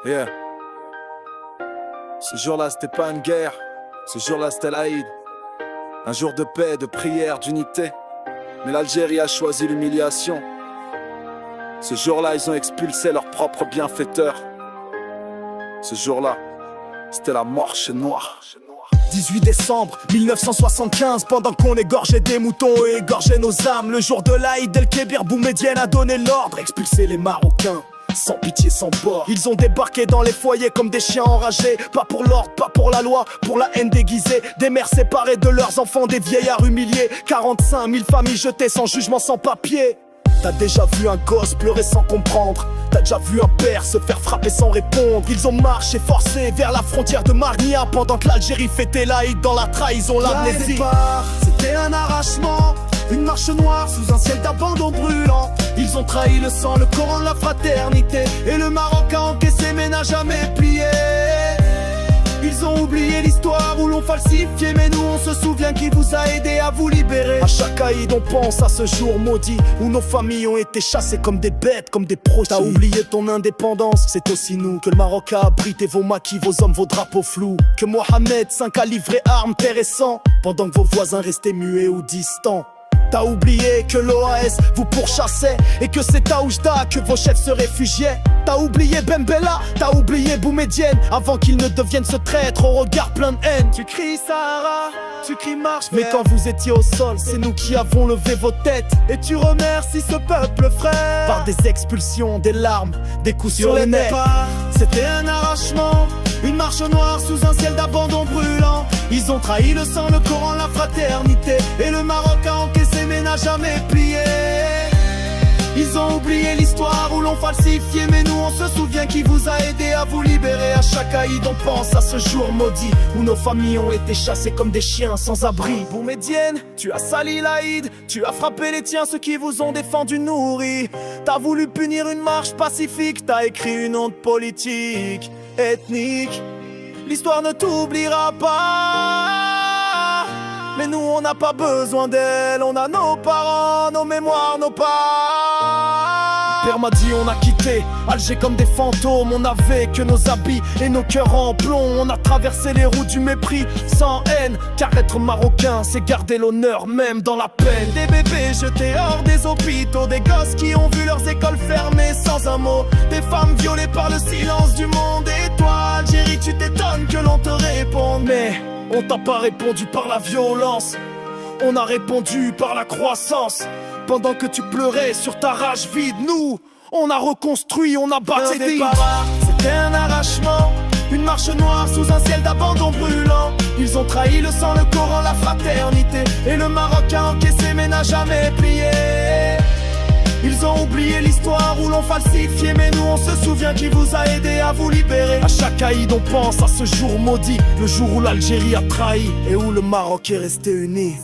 Yeah. Ce jour-là, c'était pas une guerre. Ce jour-là, c'était l'Aïd. Un jour de paix, de prière, d'unité. Mais l'Algérie a choisi l'humiliation. Ce jour-là, ils ont expulsé leur propre bienfaiteur. Ce jour-là, c'était la marche noire. 18 décembre 1975, pendant qu'on égorgeait des moutons et égorgeait nos âmes, le jour de l'Aïd, El Kébir Boumedienne a donné l'ordre, expulser les Marocains. Sans pitié, sans bord. Ils ont débarqué dans les foyers comme des chiens enragés. Pas pour l'ordre, pas pour la loi, pour la haine déguisée. Des mères séparées de leurs enfants, des vieillards humiliés. 45 000 familles jetées sans jugement, sans papier. T'as déjà vu un gosse pleurer sans comprendre. T'as déjà vu un père se faire frapper sans répondre. Ils ont marché forcé vers la frontière de Marnia, pendant que l'Algérie fêtait l'Aïd dans la trahison, l'amnésie. C'était un arrachement, une marche noire sous un ciel d'abandon brûlant. Ils ont trahi le sang, le Coran, la fraternité. Et le Maroc a encaissé mais n'a jamais plié. Ils ont oublié l'histoire où l'on falsifiait, mais nous on se souvient qui vous a aidé à vous libérer. À chaque Aïd on pense à ce jour maudit où nos familles ont été chassées comme des bêtes, comme des proches. T'as oublié ton indépendance, c'est aussi nous que le Maroc a abrité vos maquis, vos hommes, vos drapeaux flous. Que Mohamed V a livré armes, terre et sang, pendant que vos voisins restaient muets ou distants. T'as oublié que l'OAS vous pourchassait et que c'est à Oujda que vos chefs se réfugiaient. T'as oublié Bembella, t'as oublié Boumedienne, avant qu'ils ne deviennent ce traître au regard plein de haine. Tu cries Sahara, tu cries marche, mais quand vous étiez au sol, c'est nous qui avons levé vos têtes. Et tu remercies ce peuple frère par des expulsions, des larmes, des coups sur les necks. C'était un arrachement, une marche noire sous un ciel d'abandon brûlant. Ils ont trahi le sang, le Coran, la fraternité. Et le Maroc a encaissé mais n'a jamais plié. Ils ont oublié l'histoire où l'on falsifiait, mais nous on se souvient qui vous a aidé à vous libérer. À chaque Aïd on pense à ce jour maudit où nos familles ont été chassées comme des chiens sans abri. Boumedienne, tu as sali l'Aïd, tu as frappé les tiens, ceux qui vous ont défendu nourris. T'as voulu punir une marche pacifique, t'as écrit une honte politique, ethnique. L'histoire ne t'oubliera pas, mais nous on n'a pas besoin d'elle. On a nos parents, nos mémoires, nos pas. Père m'a dit on a quitté Alger comme des fantômes. On n'avait que nos habits et nos cœurs en plomb. On a traversé les routes du mépris sans haine, car être marocain c'est garder l'honneur même dans la peine. Des bébés jetés hors des hôpitaux, des gosses qui ont vu leurs écoles fermées sans un mot, des femmes violées par le silence du monde. Et toi Algérie tu t'étonnes que l'on te réponde, mais on t'a pas répondu par la violence, on a répondu par la croissance. Pendant que tu pleurais sur ta rage vide, nous, on a reconstruit, on a bâti des vies. C'était un arrachement, une marche noire sous un ciel d'abandon brûlant. Ils ont trahi le sang, le Coran, la fraternité. Et le Maroc a encaissé mais n'a jamais plié. Ils ont oublié l'histoire où l'on falsifiait, mais nous on se souvient qui vous a aidé à vous libérer. À chaque Aïd on pense à ce jour maudit, le jour où l'Algérie a trahi et où le Maroc est resté uni.